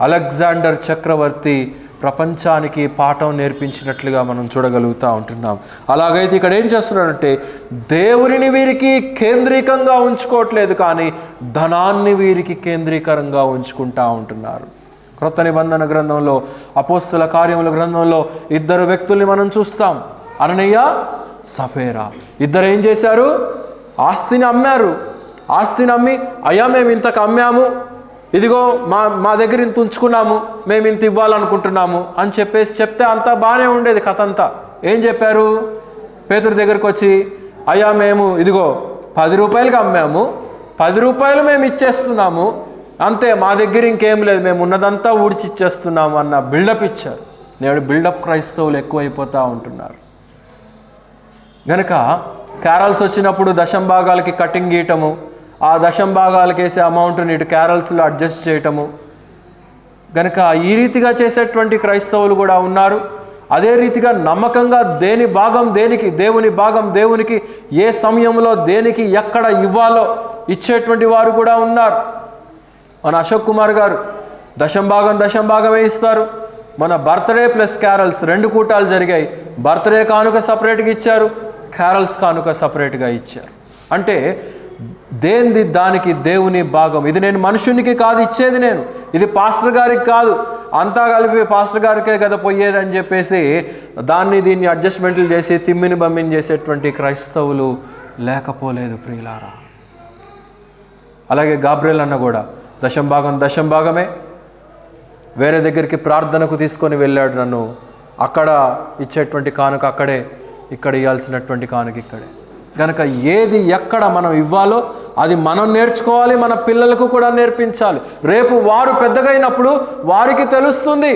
అలెగ్జాండర్ చక్రవర్తి ప్రపంచానికి పాఠం నేర్పించినట్లుగా మనం చూడగలుగుతూ ఉంటున్నాం. అలాగైతే ఇక్కడ ఏం చేస్తున్నాడంటే దేవునిని వీరికి కేంద్రీకంగా ఉంచుకోవట్లేదు, కానీ ధనాన్ని వీరికి కేంద్రీకరంగా ఉంచుకుంటూ ఉంటున్నారు. క్రొత్త నిబంధన గ్రంథంలో, అపోస్తల కార్యముల గ్రంథంలో 2 వ్యక్తుల్ని మనం చూస్తాం. అననీయ, సఫేరా. ఇద్దరు ఏం చేశారు? ఆస్తిని అమ్మారు. ఆస్తిని అమ్మి, అయ్యా మేము ఇంతకు అమ్మాము, ఇదిగో మా దగ్గర ఇంత ఉంచుకున్నాము, మేము ఇంత ఇవ్వాలనుకుంటున్నాము అని చెప్తే అంతా బాగానే ఉండేది కథ అంతా. ఏం చెప్పారు? పేతురు దగ్గరికి వచ్చి, అయ్యా మేము ఇదిగో 10 రూపాయలకి అమ్మాము, 10 రూపాయలు మేము ఇచ్చేస్తున్నాము, అంతే, మా దగ్గర ఇంకేం లేదు, మేము ఉన్నదంతా ఊడ్చి ఇచ్చేస్తున్నాము అన్న బిల్డప్ ఇచ్చారు. నేడు బిల్డప్ క్రైస్తవులు ఎక్కువైపోతూ ఉంటున్నారు. గనక క్యారల్స్ వచ్చినప్పుడు దశంభాగాలకి కటింగ్ గీయటము, ఆ దశంభాగాలకి వేసే అమౌంట్ని ఇటు క్యారల్స్లో అడ్జస్ట్ చేయటము. గనక ఈ రీతిగా చేసేటువంటి క్రైస్తవులు కూడా ఉన్నారు. అదే రీతిగా నమ్మకంగా దేని భాగం దేనికి, దేవుని భాగం దేవునికి ఏ సమయంలో దేనికి ఎక్కడ ఇవ్వాలో ఇచ్చేటువంటి వారు కూడా ఉన్నారు. మన అశోక్ కుమార్ గారు దశంభాగమే ఇస్తారు. మన బర్త్డే ప్లస్ క్యారల్స్ 2 కూటాలు జరిగాయి. బర్త్డే కానుక సపరేట్గా ఇచ్చారు, క్యారల్స్ కానుక సపరేట్గా ఇచ్చారు. అంటే దేనిది దానికి దేవుని భాగం. ఇది నేను మనుషునికి కాదు ఇచ్చేది, నేను ఇది పాస్టర్ గారికి కాదు, అంతా కలిపి పాస్టర్ గారికే కదా పోయేది అని చెప్పేసి దీన్ని అడ్జస్ట్మెంట్లు చేసి తిమ్మిని బమ్మిని చేసేటువంటి క్రైస్తవులు లేకపోలేదు ప్రియులారా. అలాగే గాబ్రియల్ అన్న కూడా దశంభాగమే వేరే దగ్గరికి ప్రార్థనకు తీసుకొని వెళ్ళాడు నన్ను. అక్కడ ఇచ్చేటువంటి కానుక అక్కడే, ఇక్కడ ఇవ్వాల్సినటువంటి కానుక ఇక్కడే. కనుక ఏది ఎక్కడ మనం ఇవ్వాలో అది మనం నేర్చుకోవాలి, మన పిల్లలకు కూడా నేర్పించాలి. రేపు వారు పెద్దగైనప్పుడు వారికి తెలుస్తుంది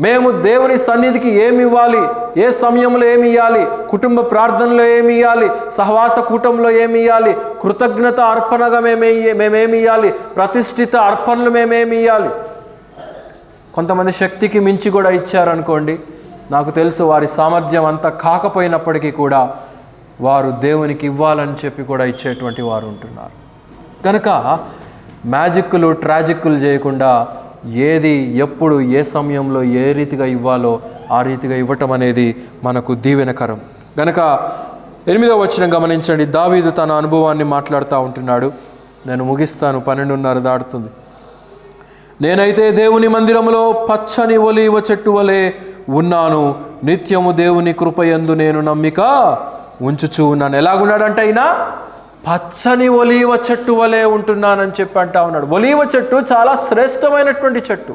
మేము దేవుని సన్నిధికి ఏమి ఇవ్వాలి, ఏ సమయంలో ఏమి ఇవ్వాలి, కుటుంబ ప్రార్థనలో ఏమి ఇవ్వాలి, సహవాస కూటంలో ఏమి ఇవ్వాలి, కృతజ్ఞత అర్పణగా మేమేమి ఇవ్వాలి, ప్రతిష్ఠిత అర్పణలు మేమేమి ఇవ్వాలి. కొంతమంది శక్తికి మించి కూడా ఇచ్చారనుకోండి, నాకు తెలుసు వారి సామర్థ్యం అంతా కాకపోయినప్పటికీ కూడా వారు దేవునికి ఇవ్వాలని చెప్పి కూడా ఇచ్చేటువంటి వారు ఉంటున్నారు. కనుక మ్యాజిక్లు ట్రాజిక్లు చేయకుండా ఏది ఎప్పుడు ఏ సమయంలో ఏ రీతిగా ఇవ్వాలో ఆ రీతిగా ఇవ్వటం అనేది మనకు దీవెనకరం. కనుక 8వ వచనం గమనించండి. దావీదు తన అనుభవాన్ని మాట్లాడుతూ ఉంటున్నాడు. నేను ముగిస్తాను, 12:30 దాటుతుంది. నేనైతే దేవుని మందిరంలో పచ్చని ఒలీవ చెట్టు వలె ఉన్నాను, నిత్యము దేవుని కృపయందు నేను నమ్మిక ఉంచుచూ ఉన్నాను. ఎలాగున్నాడంటే అయినా పచ్చని ఒలీవ చెట్టు వలె ఉంటున్నానని చెప్పి అంటా ఉన్నాడు. ఒలీవ చెట్టు చాలా శ్రేష్టమైనటువంటి చెట్టు.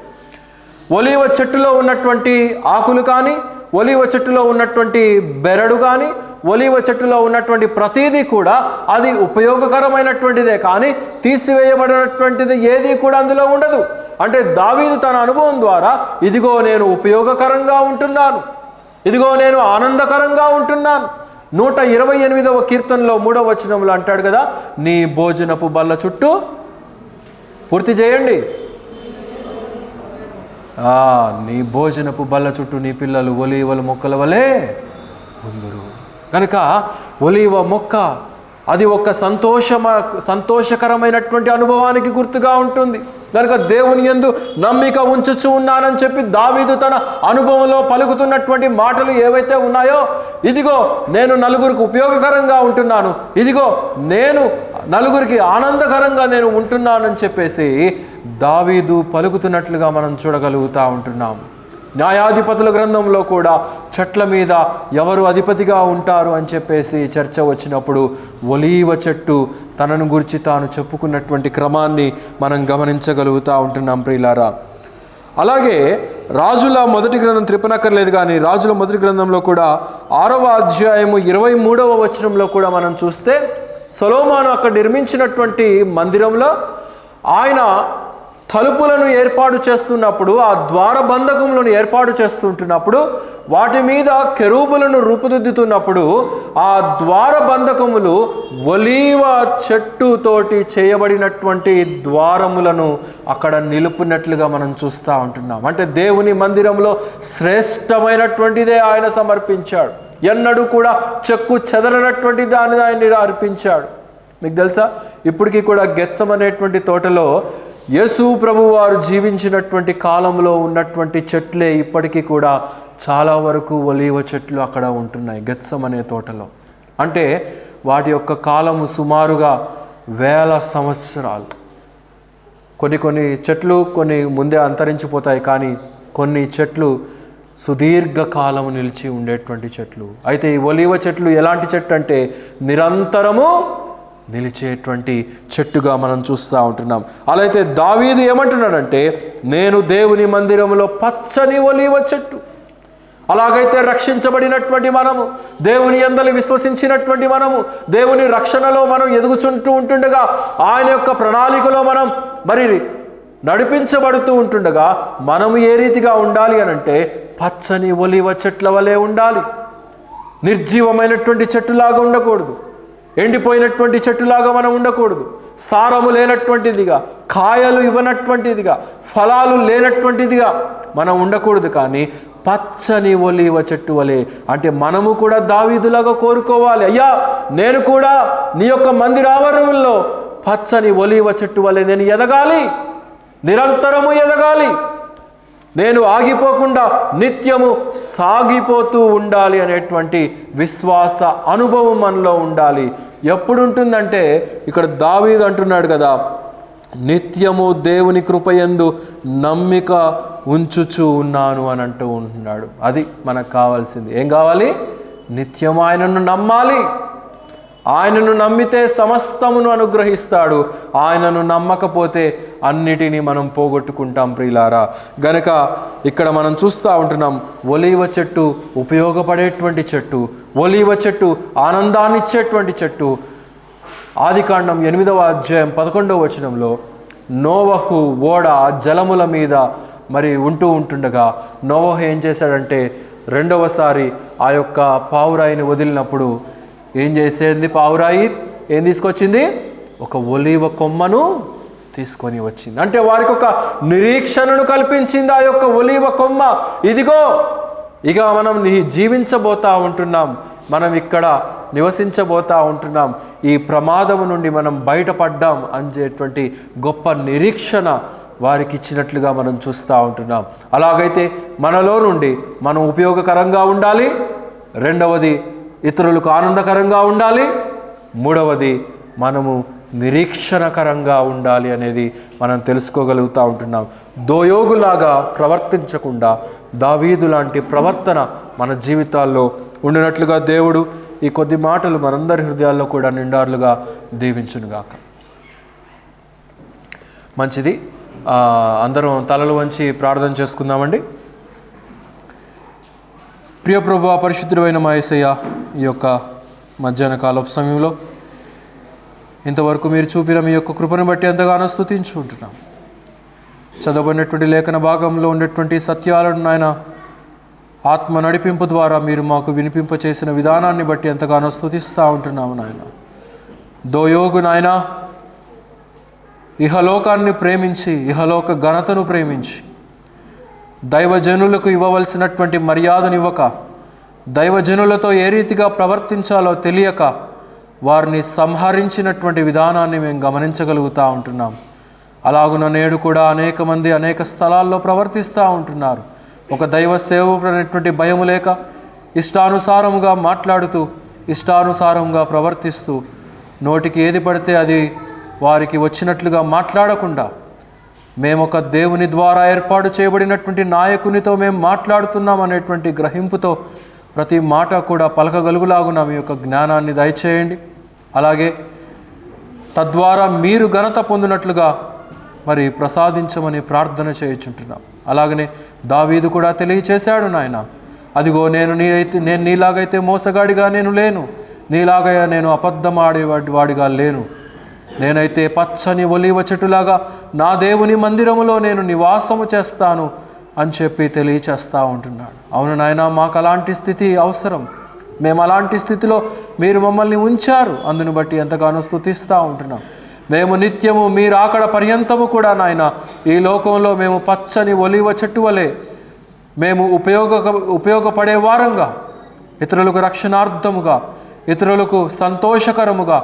ఒలీవ చెట్టులో ఉన్నటువంటి ఆకులు కానీ, ఒలీవ చెట్టులో ఉన్నటువంటి బెరడు కానీ, ఒలీవ చెట్టులో ఉన్నటువంటి ప్రతీదీ కూడా అది ఉపయోగకరమైనటువంటిదే, కానీ తీసివేయబడినటువంటిది ఏది కూడా అందులో ఉండదు. అంటే దావీదు తన అనుభవం ద్వారా ఇదిగో నేను ఉపయోగకరంగా ఉంటున్నాను, ఇదిగో నేను ఆనందకరంగా ఉంటున్నాను. 128వ కీర్తనలో 3వ వచనంలో అంటాడు కదా, నీ భోజనపు బల్ల చుట్టూ పూర్తి చేయండి, నీ భోజనపు బల్ల చుట్టూ నీ పిల్లలు ఒలీవల మొక్కల వలె ఉందురు. కనుక ఒలీవ మొక్క అది ఒక సంతోషకరమైనటువంటి అనుభవానికి గుర్తుగా ఉంటుంది. కనుక దేవుని యందు నమ్మిక ఉంచుచూ ఉన్నానని చెప్పి దావీదు తన అనుభవంలో పలుకుతున్నటువంటి మాటలు ఏవైతే ఉన్నాయో, ఇదిగో నేను నలుగురికి ఉపయోగకరంగా ఉంటున్నాను, ఇదిగో నేను నలుగురికి ఆనందకరంగా నేను ఉంటున్నానని చెప్పేసి దావీదు పలుకుతున్నట్లుగా మనం చూడగలుగుతూ ఉంటున్నాం. న్యాయాధిపతుల గ్రంథంలో కూడా చెట్ల మీద ఎవరు అధిపతిగా ఉంటారు అని చెప్పేసి చర్చ వచ్చినప్పుడు ఒలీవ చెట్టు తనను గురించి తాను చెప్పుకున్నటువంటి క్రమాన్ని మనం గమనించగలుగుతూ ఉంటున్నాం ప్రియులారా. అలాగే రాజుల మొదటి గ్రంథం త్రిపనక్కర్లేదు, కానీ రాజుల మొదటి గ్రంథంలో కూడా 6వ అధ్యాయము 23వ వచనంలో కూడా మనం చూస్తే సొలొమోను అక్కడ నిర్మించినటువంటి మందిరంలో ఆయన తలుపులను ఏర్పాటు చేస్తున్నప్పుడు, ఆ ద్వారబంధకములను ఏర్పాటు చేస్తుంటున్నప్పుడు, వాటి మీద కెరూబులను రూపుదిద్దుతున్నప్పుడు ఆ ద్వారబంధకములు ఒలీవ చెట్టుతోటి చేయబడినటువంటి ద్వారములను అక్కడ నిలుపునట్లుగా మనం చూస్తూ ఉంటున్నాం. అంటే దేవుని మందిరంలో శ్రేష్టమైనటువంటిదే ఆయన సమర్పించాడు. ఎన్నడూ కూడా చెక్కు చెదరనటువంటి దాన్ని ఆయన అర్పించాడు. మీకు తెలుసా, ఇప్పటికీ కూడా గెత్సెమనేటువంటి తోటలో యేసు ప్రభు వారు జీవించినటువంటి కాలంలో ఉన్నటువంటి చెట్లే ఇప్పటికీ కూడా చాలా వరకు ఒలీవ చెట్లు అక్కడ ఉంటున్నాయి గెత్సెమనే తోటలో. అంటే వాటి యొక్క కాలము సుమారుగా 1000 సంవత్సరాలు. కొన్ని చెట్లు కొన్ని ముందే అంతరించిపోతాయి, కానీ కొన్ని చెట్లు సుదీర్ఘకాలము నిలిచి ఉండేటువంటి చెట్లు. అయితే ఈ ఒలీవ చెట్లు ఎలాంటి చెట్టు అంటే నిరంతరము నిలిచేటువంటి చెట్టుగా మనం చూస్తూ ఉంటున్నాం. అలా అయితే దావీదు ఏమంటున్నాడంటే, నేను దేవుని మందిరంలో పచ్చని ఒలీవ చెట్టు. అలాగైతే రక్షించబడినటువంటి మనము, దేవుని యందలి విశ్వసించినటువంటి మనము, దేవుని రక్షణలో మనం ఎదుగుచుంటూ ఉంటుండగా, ఆయన యొక్క ప్రణాళికలో మనం మరి నడిపించబడుతూ ఉంటుండగా మనము ఏ రీతిగా ఉండాలి అనంటే పచ్చని ఒలీవ చెట్ల వలె ఉండాలి. నిర్జీవమైనటువంటి చెట్టులాగా ఉండకూడదు, ఎండిపోయినటువంటి చెట్టులాగా మనం ఉండకూడదు, సారము లేనటువంటిదిగా, కాయలు ఇవ్వనటువంటిదిగా, ఫలాలు లేనటువంటిదిగా మనం ఉండకూడదు. కానీ పచ్చని ఒలీవ చెట్టు వలె, అంటే మనము కూడా దావీదులాగా కోరుకోవాలి, అయ్యా నేను కూడా నీ యొక్క మందిర ఆవరణంలో పచ్చని ఒలీవ చెట్టు వలె నేను ఎదగాలి, నిరంతరము ఎదగాలి, నేను ఆగిపోకుండా నిత్యము సాగిపోతూ ఉండాలి అనేటువంటి విశ్వాస అనుభవం మనలో ఉండాలి. ఎప్పుడు ఉంటుందంటే ఇక్కడ దావీదు అంటున్నాడు కదా, నిత్యము దేవుని కృపయందు నమ్మిక ఉంచుచూ ఉన్నాను అని అంటూ ఉంటున్నాడు. అది మనకు కావాల్సింది. ఏం కావాలి? నిత్యం ఆయనను నమ్మాలి. ఆయనను నమ్మితే సమస్తమును అనుగ్రహిస్తాడు. ఆయనను నమ్మకపోతే అన్నిటినీ మనం పోగొట్టుకుంటాం ప్రియులారా. గనక ఇక్కడ మనం చూస్తూ ఉంటున్నాం, ఒలీవ చెట్టు ఉపయోగపడేటువంటి చెట్టు, ఒలీవ చెట్టు ఆనందాన్ని ఇచ్చేటువంటి చెట్టు. ఆదికాండం 8వ అధ్యాయం 11వ వచనంలో నోవహు ఓడ జలముల మీద మరి ఉంటుండగా నోవహు ఏం చేశాడంటే, రెండవసారి ఆ యొక్క పావురాయిని వదిలినప్పుడు ఏం చేసేది? పావురాయి ఏం తీసుకొచ్చింది? ఒక ఒలీవ కొమ్మను తీసుకొని వచ్చింది. అంటే వారికి ఒక నిరీక్షణను కల్పించింది ఆ యొక్క ఒలీవ కొమ్మ. ఇదిగో ఇక మనం జీవించబోతా ఉంటున్నాం, మనం ఇక్కడ నివసించబోతా ఉంటున్నాం, ఈ ప్రమాదము నుండి మనం బయటపడ్డాం అనేటువంటి గొప్ప నిరీక్షణ వారికి ఇచ్చినట్లుగా మనం చూస్తూ ఉంటున్నాం. అలాగైతే మనలో నుండి మనం ఉపయోగకరంగా ఉండాలి, రెండవది ఇతరులకు ఆనందకరంగా ఉండాలి, మూడవది మనము నిరీక్షణకరంగా ఉండాలి అనేది మనం తెలుసుకోగలుగుతూ ఉంటున్నాం. దోయోగులాగా ప్రవర్తించకుండా దావీదు లాంటి ప్రవర్తన మన జీవితాల్లో ఉండినట్లుగా దేవుడు ఈ కొద్ది మాటలు మనందరి హృదయాల్లో కూడా నిండారులుగా దీవించునుగాక. మంచిది, అందరం తలలు వంచి ప్రార్థన చేసుకుందామండి. ప్రియ ప్రభువా, పరిశుద్ధుడైన మా యేసయ్య, ఈ యొక్క మధ్యాహ్న కాలపు సమయంలో ఇంతవరకు మీరు చూపిన మీ యొక్క కృపను బట్టి ఎంతగానో స్తుతించుకుంటున్నాం. చదవబడినటువంటి లేఖన భాగంలో ఉన్నటువంటి సత్యాలను నాయన ఆత్మ నడిపింపు ద్వారా మీరు మాకు వినిపింపచేసిన విధానాన్ని బట్టి ఎంతగానో స్తుతిస్తూ ఉంటున్నాము నాయన. దోయోగు నాయన ఇహలోకాన్ని ప్రేమించి, ఇహలోక ఘనతను ప్రేమించి, దైవజనులకు ఇవ్వవలసినటువంటి మర్యాదనివ్వక, దైవజనులతో ఏ రీతిగా ప్రవర్తించాలో తెలియక వారిని సంహరించినటువంటి విధానాన్ని మేము గమనించగలుగుతూ ఉంటున్నాం. అలాగున నేడు కూడా అనేక మంది అనేక స్థలాల్లో ప్రవర్తిస్తూ ఉంటున్నారు. ఒక దైవ సేవకుడు అనేటువంటి భయము లేక ఇష్టానుసారముగా మాట్లాడుతూ, ఇష్టానుసారంగా ప్రవర్తిస్తూ, నోటికి ఏది పడితే అది వారికి వచ్చినట్లుగా మాట్లాడకుండా, మేమొక దేవుని ద్వారా ఏర్పాటు చేయబడినటువంటి నాయకునితో మేము మాట్లాడుతున్నాం అనేటువంటి గ్రహింపుతో ప్రతి మాట కూడా పలకగలుగులాగున మీ యొక్క జ్ఞానాన్ని దయచేయండి. అలాగే తద్వారా మీరు ఘనత పొందినట్లుగా మరి ప్రసాదించమని ప్రార్థన చేయుచుంటున్నాం. అలాగనే దావీదు కూడా తెలియచేశాడు నాయన, అదిగో నేను నీలాగైతే మోసగాడిగా నేను లేను, నీలాగా నేను అబద్ధమాడేవాడిగా లేను, నేనైతే పచ్చని ఒలీవ చెట్టులాగా నా దేవుని మందిరములో నేను నివాసము చేస్తాను అని చెప్పి తెలియచేస్తూ ఉంటున్నాడు. అవును నాయన, మాకు అలాంటి స్థితి అవసరం, మేము అలాంటి స్థితిలో మీరు మమ్మల్ని ఉంచారు, అందును బట్టి ఎంతగానో స్తుతిస్తూ ఉంటున్నాం. మేము నిత్యము మీరు ఆకడ పర్యంతము కూడా నాయన ఈ లోకంలో మేము పచ్చని ఒలీవ చెట్టు వలె మేము ఉపయోగపడే వారంగా, ఇతరులకు రక్షణార్థముగా, ఇతరులకు సంతోషకరముగా,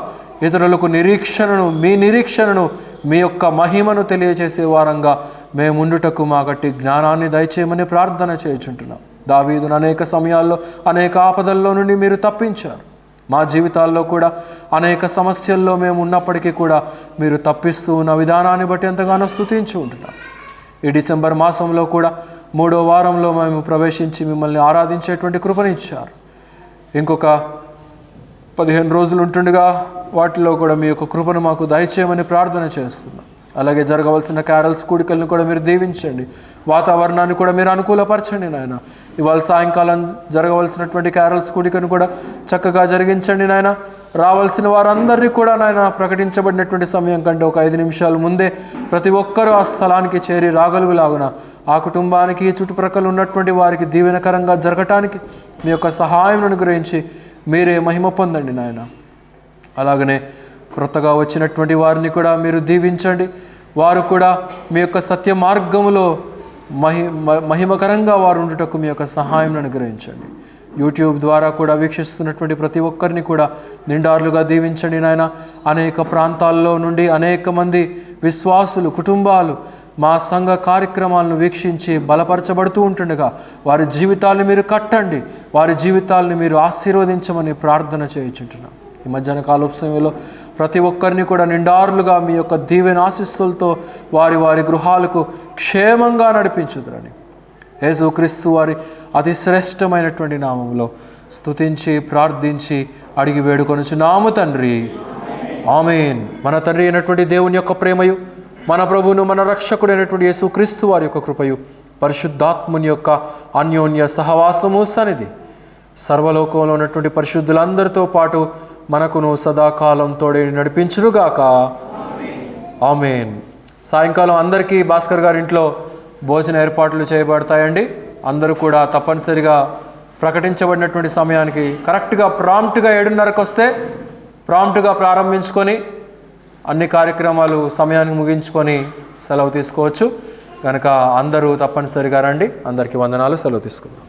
ఇతరులకు నిరీక్షణను మీ యొక్క మహిమను తెలియజేసే వారంగా మేము ఉండుటకు మా గట్టి జ్ఞానాన్ని దయచేయమని ప్రార్థన చేయుచుంటున్నాం. దావీదును అనేక సమయాల్లో అనేక ఆపదల్లో నుండి మీరు తప్పించారు. మా జీవితాల్లో కూడా అనేక సమస్యల్లో మేము ఉన్నప్పటికీ కూడా మీరు తప్పిస్తూ ఉన్న విధానాన్ని బట్టి ఎంతగానో స్తుతించి ఉంటున్నాం. ఈ డిసెంబర్ మాసంలో కూడా 3వ వారంలో మేము ప్రవేశించి మిమ్మల్ని ఆరాధించేటువంటి కృపనిచ్చారు. ఇంకొక 15 రోజులు ఉంటుండగా వాటిలో కూడా మీ యొక్క కృపను మాకు దయచేయమని ప్రార్థన చేస్తున్నాం. అలాగే జరగవలసిన క్యారల్స్ కూడికలను కూడా మీరు దీవించండి, వాతావరణాన్ని కూడా మీరు అనుకూలపరచండి నాయన. ఇవాళ సాయంకాలం జరగవలసినటువంటి క్యారల్స్ కూడికను కూడా చక్కగా జరిగించండి నాయన. రావాల్సిన వారందరినీ కూడా నాయన ప్రకటించబడినటువంటి సమయం కంటే ఒక 5 నిమిషాల ముందే ప్రతి ఒక్కరూ ఆ స్థలానికి చేరి రాగలుగులాగున ఆ కుటుంబానికి చుట్టుప్రక్కల ఉన్నటువంటి వారికి దీవెనకరంగా జరగటానికి మీ యొక్క సహాయం అనుగ్రహించి మీరే మహిమ పొందండి నాయన. అలాగనే క్రొత్తగా వచ్చినటువంటి వారిని కూడా మీరు దీవించండి. వారు కూడా మీ యొక్క సత్య మార్గములో మహిమకరంగా వారు ఉండుటకు మీ యొక్క సహాయం అనుగ్రహించండి. యూట్యూబ్ ద్వారా కూడా వీక్షిస్తున్నటువంటి ప్రతి ఒక్కరిని కూడా నిండార్లుగా దీవించండి నాయన. అనేక ప్రాంతాల్లో నుండి అనేక మంది విశ్వాసులు కుటుంబాలు మా సంఘ కార్యక్రమాలను వీక్షించి బలపరచబడుతూ ఉంటుండగా వారి జీవితాలను మీరు కట్టండి, వారి జీవితాలను మీరు ఆశీర్వదించమని ప్రార్థన చేయుచుంటున్నాం. ఈ మధ్యాహ్న కాలపు సమయంలో ప్రతి ఒక్కరిని కూడా నిండారులుగా మీ యొక్క దీవెన ఆశీస్సులతో వారి వారి గృహాలకు క్షేమంగా నడిపించుదురని యేసుక్రీస్తు వారి అతి శ్రేష్టమైనటువంటి నామంలో స్తుతించి ప్రార్థించి అడిగి వేడుకొనుచున్నాము తండ్రి, ఆమేన్. మన తండ్రి అయినటువంటి దేవుని యొక్క ప్రేమయు, మన ప్రభువును మన రక్షకుడైనటువంటి యేసుక్రీస్తు వారి యొక్క కృపయు, పరిశుద్ధాత్ముని యొక్క అన్యోన్య సహవాసము సన్నిధి సర్వలోకంలో ఉన్నటువంటి పరిశుద్ధులందరితో పాటు మనకును సదాకాలం తోడే నడిపించునుగాక, ఆమేన్. సాయంకాలం అందరికీ భాస్కర్ గారి ఇంట్లో భోజన ఏర్పాట్లు చేయబడతాయండి. అందరూ కూడా తప్పనిసరిగా ప్రకటించబడినటువంటి సమయానికి కరెక్ట్గా ప్రాంప్ట్గా 7:30కి వస్తే ప్రాంప్ట్గా ప్రారంభించుకొని అన్ని కార్యక్రమాలు సమయానికి ముగించుకొని సెలవు తీసుకోవచ్చు కనుక అందరూ తప్పనిసరిగా రండి. అందరికీ వందనాలు. సెలవు తీసుకుందాం.